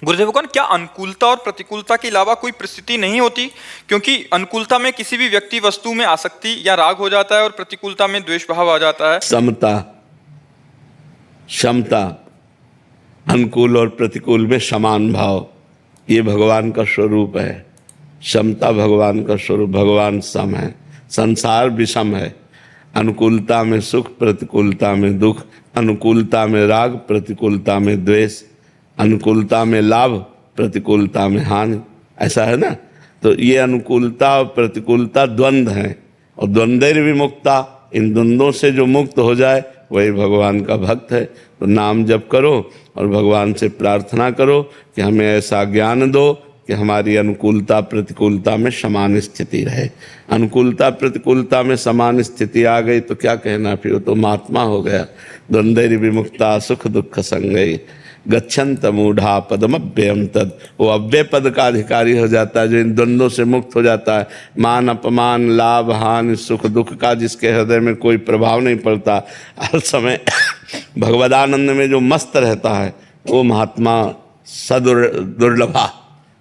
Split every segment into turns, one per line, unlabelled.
गुरुदेवगण, क्या अनुकूलता और प्रतिकूलता के अलावा कोई परिस्थिति नहीं होती? क्योंकि अनुकूलता में किसी भी व्यक्ति वस्तु में आसक्ति या राग हो जाता है और प्रतिकूलता में द्वेष भाव आ जाता है।
समता, क्षमता, अनुकूल और प्रतिकूल में समान भाव, ये भगवान का स्वरूप है। क्षमता भगवान का स्वरूप, भगवान सम है, संसार विषम है। अनुकूलता में सुख, प्रतिकूलता में दुख, अनुकूलता में राग, प्रतिकूलता में द्वेष, अनुकूलता में लाभ, प्रतिकूलता में हानि, ऐसा है ना। तो ये अनुकूलता और प्रतिकूलता द्वंद्व हैं, और द्वंद्व विमुक्ता, इन द्वंद्वों से जो मुक्त हो जाए वही भगवान का भक्त है। तो नाम जप करो और भगवान से प्रार्थना करो कि हमें ऐसा ज्ञान दो कि हमारी अनुकूलता प्रतिकूलता में समान स्थिति रहे। अनुकूलता प्रतिकूलता में समान स्थिति आ गई तो क्या कहना, फिर वो तो महात्मा हो गया। द्वंद्व विमुक्ता सुख दुख संगई गच्छन्त मूढ़ा पदमव्ययम तद, वो अव्यय पद का अधिकारी हो जाता है, जो इन द्वंद्वों से मुक्त हो जाता है। मान अपमान, लाभ हानि, सुख दुख का जिसके हृदय में कोई प्रभाव नहीं पड़ता, हर समय भगवदानंद में जो मस्त रहता है, वो महात्मा दुर्लभा।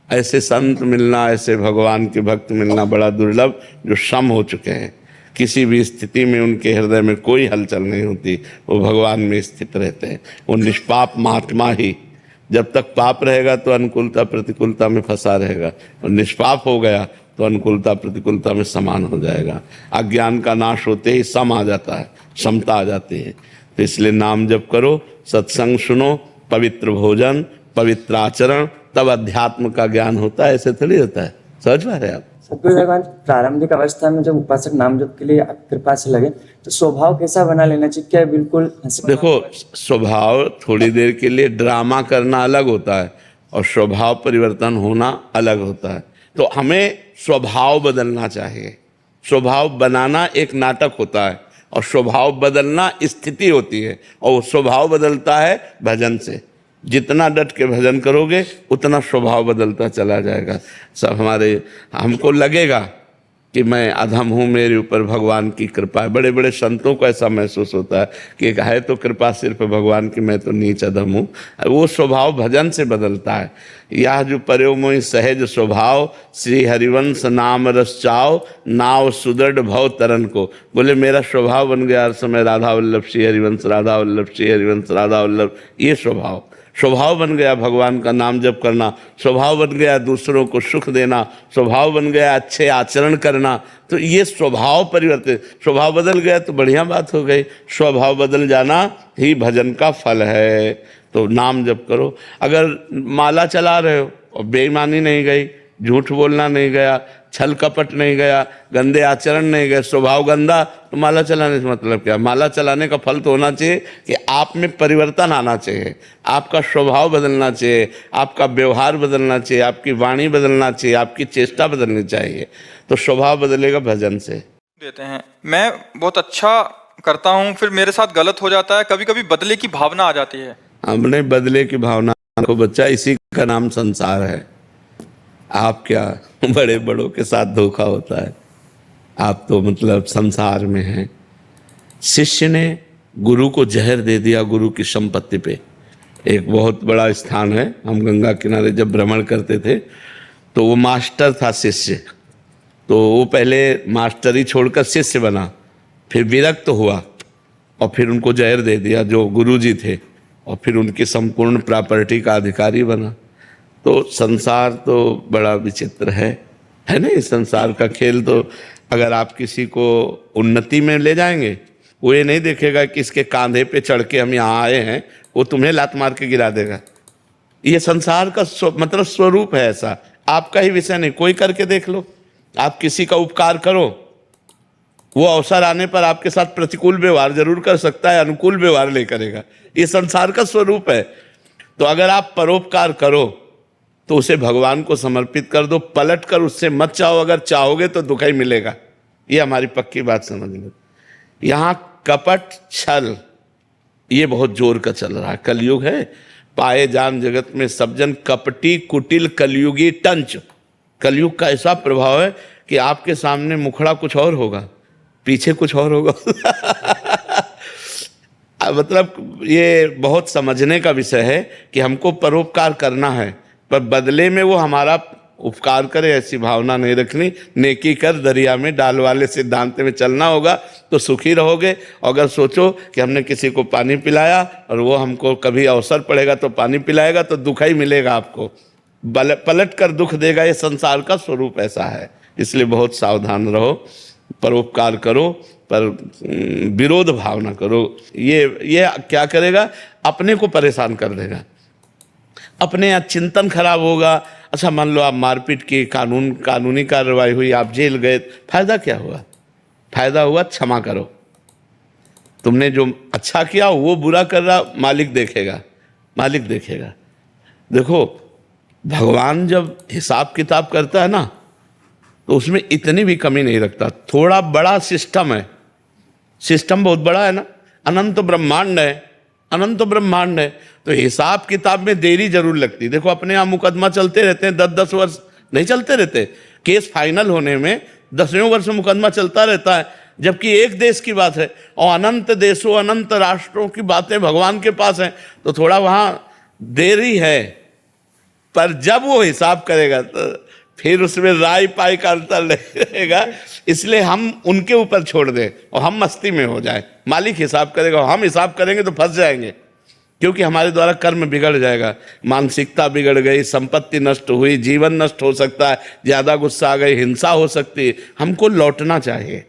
ऐसे संत मिलना, ऐसे भगवान के भक्त मिलना बड़ा दुर्लभ, जो सम हो चुके हैं। किसी भी स्थिति में उनके हृदय में कोई हलचल नहीं होती, वो भगवान में स्थित रहते हैं। वो निष्पाप महात्मा ही, जब तक पाप रहेगा तो अनुकूलता प्रतिकूलता में फंसा रहेगा, और निष्पाप हो गया तो अनुकूलता प्रतिकूलता में समान हो जाएगा। अज्ञान का नाश होते ही सम आ जाता है, समता आ जाती है। तो इसलिए नाम जप करो, सत्संग सुनो, पवित्र भोजन, पवित्र आचरण, तब अध्यात्म का ज्ञान होता है। ऐसे थोड़ी होता है, समझ पा रहे आप?
सतगुरु भगवान, प्रारंभिक अवस्था में जब उपासक नाम जप के लिए कृपा से लगे तो स्वभाव कैसा बना लेना चाहिए? क्या बिल्कुल
देखो, स्वभाव थोड़ी देर के लिए ड्रामा करना अलग होता है और स्वभाव परिवर्तन होना अलग होता है। तो हमें स्वभाव बदलना चाहिए। स्वभाव बनाना एक नाटक होता है और स्वभाव बदलना स्थिति होती है, और वो स्वभाव बदलता है भजन से। जितना डट के भजन करोगे उतना स्वभाव बदलता चला जाएगा। सब हमको लगेगा कि मैं अधम हूँ, मेरे ऊपर भगवान की कृपा है। बड़े बड़े संतों को ऐसा महसूस होता है कि है तो कृपा सिर्फ भगवान की, मैं तो नीच अधम हूँ। वो स्वभाव भजन से बदलता है। यह जो पर्यो मोहि सहज स्वभाव, श्री हरिवंश नाम रस चाओ, नाव सुदृढ़ भव तरन को। बोले मेरा स्वभाव बन गया हर समय राधा वल्लभ श्री हरिवंश, राधा वल्लभ श्री हरिवंश, राधा वल्लभ। ये स्वभाव बन गया भगवान का नाम जप करना, स्वभाव बन गया दूसरों को सुख देना, स्वभाव बन गया अच्छे आचरण करना। तो ये स्वभाव परिवर्तन, स्वभाव बदल गया तो बढ़िया बात हो गई। स्वभाव बदल जाना ही भजन का फल है। तो नाम जप करो। अगर माला चला रहे हो और बेईमानी नहीं गई, झूठ बोलना नहीं गया, छल कपट नहीं गया, गंदे आचरण नहीं गए, स्वभाव गंदा, तो माला चलाने से मतलब क्या? माला चलाने का फल तो होना चाहिए कि आप में परिवर्तन आना चाहिए, आपका स्वभाव बदलना चाहिए, आपका व्यवहार बदलना चाहिए, आपकी वाणी बदलना चाहिए, आपकी चेष्टा बदलनी चाहिए। तो स्वभाव बदलेगा भजन से।
देते हैं, मैं बहुत अच्छा करता हूँ, फिर मेरे साथ गलत हो जाता है, कभी कभी बदले की भावना आ जाती है।
हमने बदले की भावना को बच्चा, इसी का नाम संसार है। आप क्या बड़े बड़ों के साथ धोखा होता है, आप तो मतलब संसार में हैं। शिष्य ने गुरु को जहर दे दिया गुरु की संपत्ति पे। एक बहुत बड़ा स्थान है, हम गंगा किनारे जब भ्रमण करते थे तो वो मास्टर था शिष्य, तो वो पहले मास्टरी छोड़कर शिष्य बना, फिर विरक्त हुआ और फिर उनको जहर दे दिया जो गुरुजी थे, और फिर उनकी संपूर्ण प्रॉपर्टी का अधिकारी बना। तो संसार तो बड़ा विचित्र है ना। इस संसार का खेल, तो अगर आप किसी को उन्नति में ले जाएंगे, वो ये नहीं देखेगा कि इसके कांधे पे चढ़ के हम यहाँ आए हैं, वो तुम्हें लात मार के गिरा देगा। ये संसार का मतलब स्वरूप है ऐसा, आपका ही विषय नहीं। कोई करके देख लो, आप किसी का उपकार करो, वो अवसर आने पर आपके साथ प्रतिकूल व्यवहार जरूर कर सकता है, अनुकूल व्यवहार नहीं करेगा। ये संसार का स्वरूप है। तो अगर आप परोपकार करो तो उसे भगवान को समर्पित कर दो, पलट कर उससे मत चाहो। अगर चाहोगे तो दुख ही मिलेगा। ये हमारी पक्की बात समझ लो। यहाँ कपट छल ये बहुत जोर का चल रहा है, कलयुग है। पाए जान जगत में सब जन कपटी कुटिल कलयुगी टंच। कलयुग का ऐसा प्रभाव है कि आपके सामने मुखड़ा कुछ और होगा, पीछे कुछ और होगा। मतलब ये बहुत समझने का विषय है कि हमको परोपकार करना है, पर बदले में वो हमारा उपकार करे ऐसी भावना नहीं रखनी। नेकी कर दरिया में डाल वाले सिद्धांत में चलना होगा तो सुखी रहोगे। अगर सोचो कि हमने किसी को पानी पिलाया और वो हमको कभी अवसर पड़ेगा तो पानी पिलाएगा तो दुख ही मिलेगा आपको, पलट कर दुख देगा। ये संसार का स्वरूप ऐसा है, इसलिए बहुत सावधान रहो, परोपकार करो, पर विरोध भाव ना करो। ये क्या करेगा, अपने को परेशान कर देगा, अपने यहाँ चिंतन खराब होगा। अच्छा मान लो आप मारपीट की, कानूनी कार्रवाई हुई, आप जेल गए, फायदा क्या हुआ? फायदा हुआ क्षमा करो। तुमने जो अच्छा किया वो बुरा कर रहा, मालिक देखेगा, मालिक देखेगा। देखो भगवान जब हिसाब किताब करता है ना तो उसमें इतनी भी कमी नहीं रखता। थोड़ा बड़ा सिस्टम है, सिस्टम बहुत बड़ा है ना, अनंत ब्रह्मांड है, अनंत ब्रह्मांड है, तो हिसाब किताब में देरी जरूर लगती। देखो अपने यहाँ मुकदमा चलते रहते हैं, 10-10 वर्ष नहीं चलते रहते, केस फाइनल होने में 10वें वर्ष मुकदमा चलता रहता है, जबकि एक देश की बात है और अनंत देशों अनंत राष्ट्रों की बातें भगवान के पास हैं, तो थोड़ा वहाँ देरी है। पर जब वो हिसाब करेगा तो फिर उसमें राय पाई का अंतर रहेगा। इसलिए हम उनके ऊपर छोड़ दें और हम मस्ती में हो जाएं। मालिक हिसाब करेगा, हम हिसाब करेंगे तो फंस जाएंगे, क्योंकि हमारे द्वारा कर्म बिगड़ जाएगा, मानसिकता बिगड़ गई, संपत्ति नष्ट हुई, जीवन नष्ट हो सकता है, ज़्यादा गुस्सा आ गई, हिंसा हो सकती है। हमको लौटना चाहिए,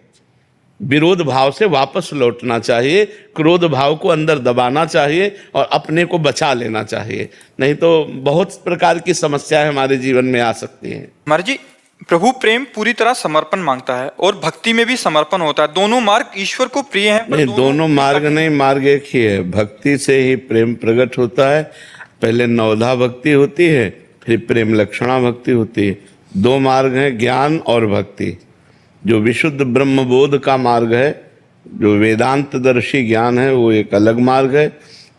विरोध भाव से वापस लौटना चाहिए, क्रोध भाव को अंदर दबाना चाहिए और अपने को बचा लेना चाहिए, नहीं तो बहुत प्रकार की समस्याएं हमारे जीवन में आ सकती हैं।
महाराज जी, प्रभु प्रेम पूरी तरह समर्पण मांगता है और भक्ति में भी समर्पण होता है। दोनों मार्ग ईश्वर को प्रिय हैं, पर
नहीं, दोनों मार्ग नहीं, मार्ग एक ही है। भक्ति से ही प्रेम प्रकट होता है। पहले नवधा भक्ति होती है, फिर प्रेम लक्षणा भक्ति होती है। दो मार्ग हैं, ज्ञान और भक्ति। जो विशुद्ध ब्रह्मबोध का मार्ग है, जो वेदांत दर्शी ज्ञान है, वो एक अलग मार्ग है,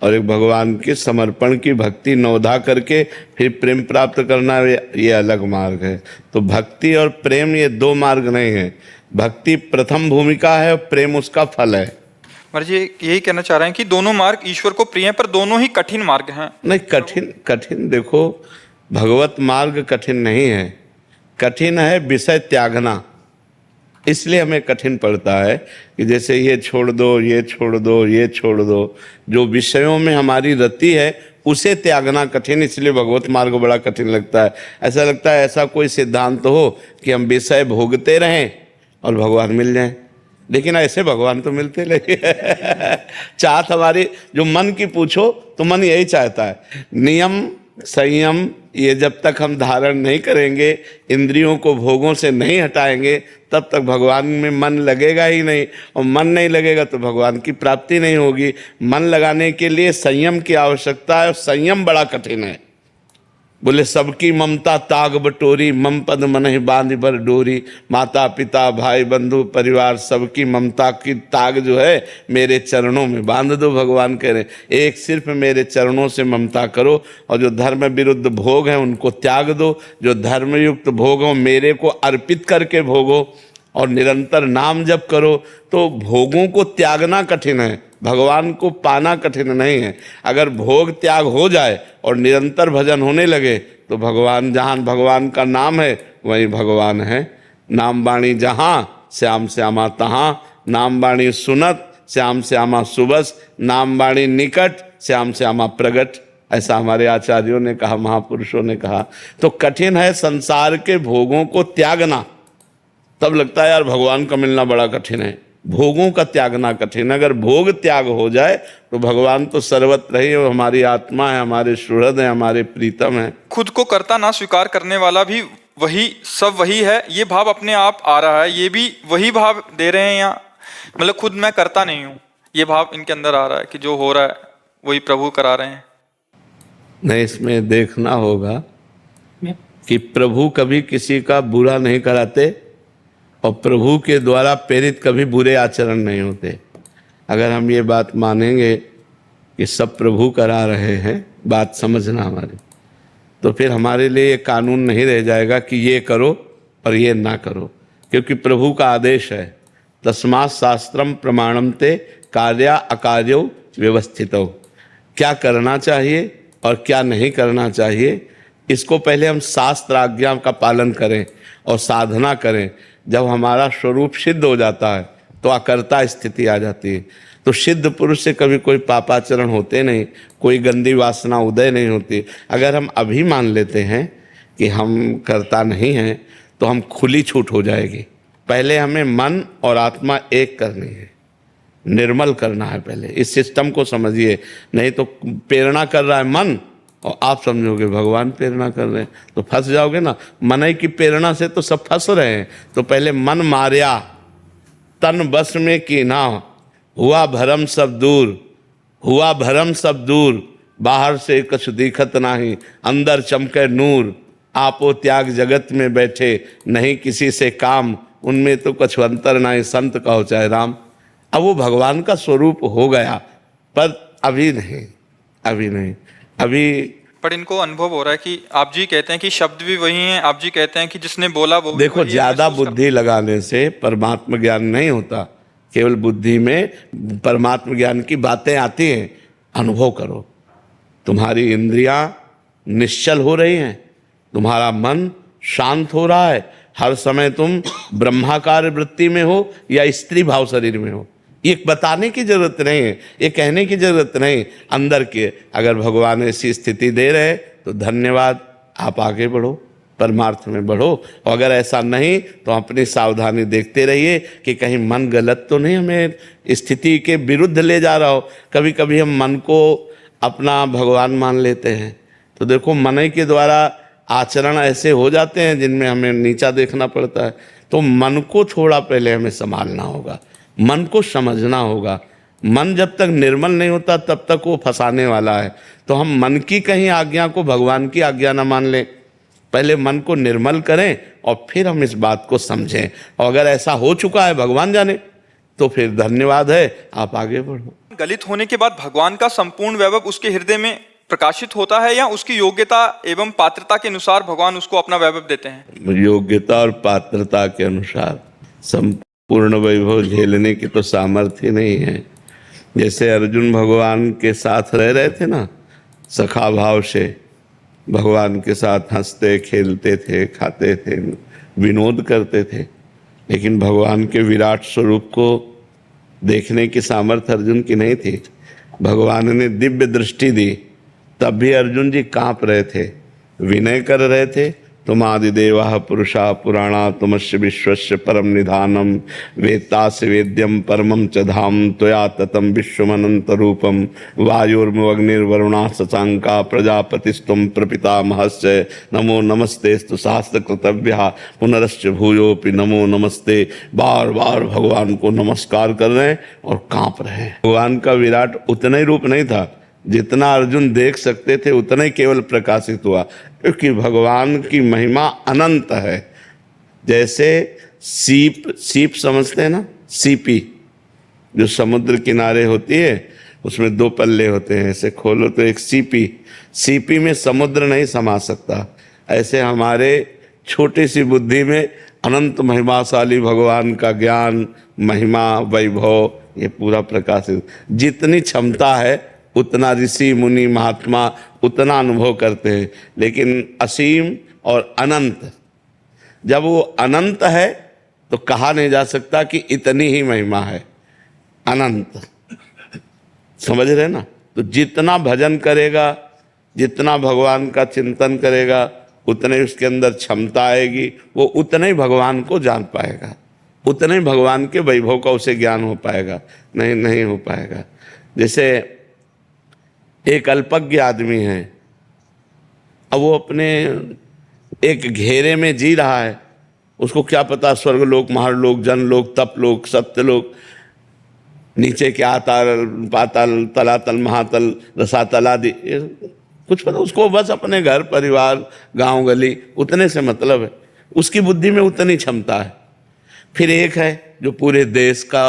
और एक भगवान के समर्पण की भक्ति नवधा करके फिर प्रेम प्राप्त करना, ये अलग मार्ग है। तो भक्ति और प्रेम ये दो मार्ग नहीं है, भक्ति प्रथम भूमिका है और प्रेम उसका फल है।
महाराज जी यही कहना चाह रहे हैं कि दोनों मार्ग ईश्वर को प्रिय हैं, पर दोनों ही कठिन मार्ग हैं।
नहीं, कठिन देखो, भगवत मार्ग कठिन नहीं है, कठिन है विषय त्यागना। इसलिए हमें कठिन पड़ता है कि जैसे ये छोड़ दो, ये छोड़ दो, ये छोड़ दो। जो विषयों में हमारी रति है उसे त्यागना कठिन, इसलिए भगवत मार्ग बड़ा कठिन लगता है। ऐसा लगता है ऐसा कोई सिद्धांत हो कि हम विषय भोगते रहें और भगवान मिल जाएं, लेकिन ऐसे भगवान तो मिलते नहीं। चाहत हमारी जो मन की पूछो तो मन यही चाहता है, नियम संयम ये जब तक हम धारण नहीं करेंगे, इंद्रियों को भोगों से नहीं हटाएंगे, तब तक भगवान में मन लगेगा ही नहीं, और मन नहीं लगेगा तो भगवान की प्राप्ति नहीं होगी। मन लगाने के लिए संयम की आवश्यकता है, और संयम बड़ा कठिन है। बोले सबकी ममता ताग बटोरी, मम पद मनहि बांध भर डोरी। माता पिता भाई बंधु परिवार सबकी ममता की ताग जो है मेरे चरणों में बांध दो। भगवान कह रहे एक सिर्फ मेरे चरणों से ममता करो, और जो धर्म विरुद्ध भोग हैं उनको त्याग दो, जो धर्मयुक्त भोग हो मेरे को अर्पित करके भोगो, और निरंतर नाम जप करो। तो भोगों को त्यागना कठिन है, भगवान को पाना कठिन नहीं है। अगर भोग त्याग हो जाए और निरंतर भजन होने लगे तो भगवान, जहाँ भगवान का नाम है वहीं भगवान है। नाम बाणी जहाँ श्याम श्यामा तहाँ, नाम बाणी सुनत श्याम श्यामा सुबस, नाम बाणी निकट श्याम श्यामा प्रगट। ऐसा हमारे आचार्यों ने कहा, महापुरुषों ने कहा। तो कठिन है संसार के भोगों को त्यागना, तब लगता है यार भगवान का मिलना बड़ा कठिन है। भोगों का त्यागना कठिन। अगर भोग त्याग हो जाए तो भगवान तो सर्वत्र ही है, हमारी आत्मा है, हमारे सुहृद है, हमारे प्रीतम है।
खुद को कर्ता ना स्वीकार करने वाला भी वही, सब वही है, ये भाव अपने आप आ रहा है, ये भी वही भाव दे रहे हैं यहाँ। मतलब खुद मैं करता नहीं हूँ, ये भाव इनके अंदर आ रहा है कि जो हो रहा है वही प्रभु करा रहे हैं।
नहीं, इसमें देखना होगा कि प्रभु कभी किसी का बुरा नहीं कराते और प्रभु के द्वारा प्रेरित कभी बुरे आचरण नहीं होते। अगर हम ये बात मानेंगे कि सब प्रभु करा रहे हैं, बात समझना हमारी, तो फिर हमारे लिए ये कानून नहीं रह जाएगा कि ये करो और ये ना करो, क्योंकि प्रभु का आदेश है, तस्मात् शास्त्रम प्रमाणम ते कार्या अकार्यो व्यवस्थितो। क्या करना चाहिए और क्या नहीं करना चाहिए, इसको पहले हम शास्त्र आज्ञा का पालन करें और साधना करें। जब हमारा स्वरूप सिद्ध हो जाता है तो अकर्ता स्थिति आ जाती है। तो सिद्ध पुरुष से कभी कोई पापाचरण होते नहीं, कोई गंदी वासना उदय नहीं होती। अगर हम अभी मान लेते हैं कि हम कर्ता नहीं हैं तो हम खुली छूट हो जाएगी। पहले हमें मन और आत्मा एक करनी है, निर्मल करना है। पहले इस सिस्टम को समझिए, नहीं तो प्रेरणा कर रहा है मन और आप समझोगे भगवान प्रेरणा कर रहे हैं तो फंस जाओगे ना। मन की प्रेरणा से तो सब फंस रहे हैं। तो पहले मन मारिया तन बस में की ना, हुआ भरम सब दूर, हुआ भरम सब दूर, बाहर से कुछ दिखत नाही, अंदर चमके नूर, आपो त्याग जगत में बैठे, नहीं किसी से काम, उनमें तो कुछ अंतर नहीं, संत कहो चाहे राम। अब वो भगवान का स्वरूप हो गया, पर अभी नहीं, अभी नहीं, अभी।
पर इनको अनुभव हो रहा है कि आप जी कहते हैं कि शब्द भी वही हैं, आप जी कहते हैं कि जिसने बोला वो
देखो,
वही है,
ज्यादा
महसूस
बुद्धि लगाने से परमात्मा ज्ञान नहीं होता। केवल बुद्धि में परमात्मा ज्ञान की बातें आती हैं। अनुभव करो, तुम्हारी इंद्रियां निश्चल हो रही हैं, तुम्हारा मन शांत हो रहा है, हर समय तुम ब्रह्माकार वृत्ति में हो या स्त्री भाव शरीर में हो। ये बताने की जरूरत नहीं है, ये कहने की जरूरत नहीं, अंदर के। अगर भगवान ऐसी स्थिति दे रहे तो धन्यवाद, आप आगे बढ़ो, परमार्थ में बढ़ो। और अगर ऐसा नहीं तो अपनी सावधानी देखते रहिए कि कहीं मन गलत तो नहीं हमें स्थिति के विरुद्ध ले जा रहा हो। कभी कभी हम मन को अपना भगवान मान लेते हैं, तो देखो मन के द्वारा आचरण ऐसे हो जाते हैं जिनमें हमें नीचा देखना पड़ता है। तो मन को थोड़ा पहले हमें संभालना होगा, मन को समझना होगा। मन जब तक निर्मल नहीं होता तब तक वो फंसाने वाला है। तो हम मन की कहीं आज्ञा को भगवान की आज्ञा ना मान लें, पहले मन को निर्मल करें और फिर हम इस बात को समझें। और अगर ऐसा हो चुका है भगवान जाने, तो फिर धन्यवाद है, आप आगे बढ़ो।
गलित होने के बाद भगवान का संपूर्ण वैभव उसके हृदय में प्रकाशित होता है, या उसकी योग्यता एवं पात्रता के अनुसार भगवान उसको अपना वैभव देते हैं?
योग्यता और पात्रता के अनुसार। संपूर्ण वैभव झेलने की तो सामर्थ्य नहीं है। जैसे अर्जुन भगवान के साथ रह रहे थे ना, सखा भाव से भगवान के साथ हंसते खेलते थे, खाते थे, विनोद करते थे, लेकिन भगवान के विराट स्वरूप को देखने की सामर्थ्य अर्जुन की नहीं थी। भगवान ने दिव्य दृष्टि दी, तब भी अर्जुन जी कांप रहे थे, विनय कर रहे थे। तुम आदिदेवा पुरुषा पुराणा, तुमस्य विश्वस्य परम निधानम, वेत्तास्य वेद्यम परमं च धाम, त्वया ततं विश्वमनंत रूपम, वायुर्मग्निर्वरुणा शशांका, प्रजापतिस्तुम प्रपितामहस्य, नमो नमस्तेस्तु शास्त्रकृतव्यः, पुनरश्च भूयोपि नमो नमस्ते। बार बार भगवान को नमस्कार कर रहे हैं और कांप रहे हैं। भगवान का विराट उतना ही रूप नहीं था, जितना अर्जुन देख सकते थे उतना ही केवल प्रकाशित हुआ, क्योंकि भगवान की महिमा अनंत है। जैसे सीप समझते हैं ना, सीपी जो समुद्र किनारे होती है, उसमें दो पल्ले होते हैं, ऐसे खोलो तो एक सीपी में समुद्र नहीं समा सकता। ऐसे हमारे छोटी सी बुद्धि में अनंत महिमाशाली भगवान का ज्ञान, महिमा, वैभव ये पूरा प्रकाशित। जितनी क्षमता है उतना ऋषि मुनि महात्मा उतना अनुभव करते हैं, लेकिन असीम और अनंत, जब वो अनंत है तो कहा नहीं जा सकता कि इतनी ही महिमा है। अनंत, समझ रहे ना? तो जितना भजन करेगा, जितना भगवान का चिंतन करेगा, उतने उसके अंदर क्षमता आएगी, वो उतने ही भगवान को जान पाएगा, उतने ही भगवान के वैभव का उसे ज्ञान हो पाएगा। नहीं हो पाएगा। जैसे एक अल्पज्ञ आदमी है, अब वो अपने एक घेरे में जी रहा है, उसको क्या पता स्वर्गलोक, महालोक, जनलोक, तपलोक, सत्यलोक, नीचे क्या पाताल, तलातल, महातल, रसातल आदि कुछ पता उसको। बस अपने घर परिवार, गांव गली उतने से मतलब है, उसकी बुद्धि में उतनी क्षमता है। फिर एक है जो पूरे देश का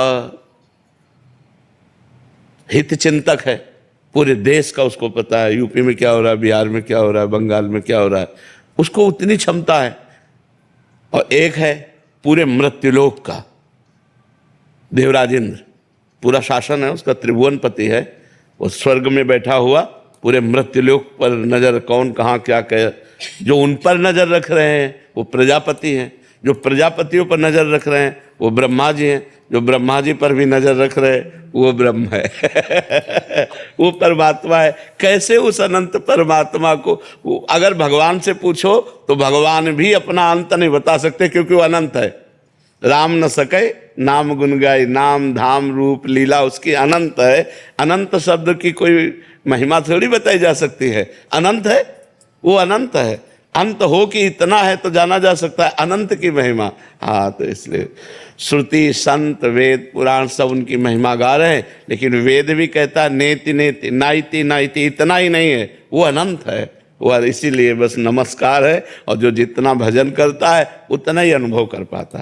हित चिंतक है, पूरे देश का उसको पता है, यूपी में क्या हो रहा है, बिहार में क्या हो रहा है, बंगाल में क्या हो रहा है, उसको उतनी क्षमता है। और एक है पूरे मृत्युलोक का देवराज इंद्र, पूरा शासन है उसका, त्रिभुवनपति है, वो स्वर्ग में बैठा हुआ पूरे मृत्युलोक पर नजर कौन कहाँ क्या कहे। जो उन पर नजर रख रहे हैं वो प्रजापति हैं, जो प्रजापतियों पर नजर रख रहे हैं वो ब्रह्मा जी हैं, जो ब्रह्मा जी पर भी नजर रख रहे हैं वो ब्रह्म है वो परमात्मा है। कैसे उस अनंत परमात्मा को, अगर भगवान से पूछो तो भगवान भी अपना अंत नहीं बता सकते, क्योंकि वो अनंत है। राम न सके नाम गुन गाय, नाम धाम रूप लीला उसकी अनंत है। अनंत शब्द की कोई महिमा थोड़ी बताई जा सकती है। अनंत है, वो अनंत है। अंत हो कि इतना है तो जाना जा सकता है अनंत की महिमा। हाँ, तो इसलिए श्रुति संत वेद पुराण सब उनकी महिमा गा रहे हैं, लेकिन वेद भी कहता है नेति नेति नाइति नाइति, इतना ही नहीं है, वो अनंत है। वो इसीलिए बस नमस्कार है, और जो जितना भजन करता है उतना ही अनुभव कर पाता है।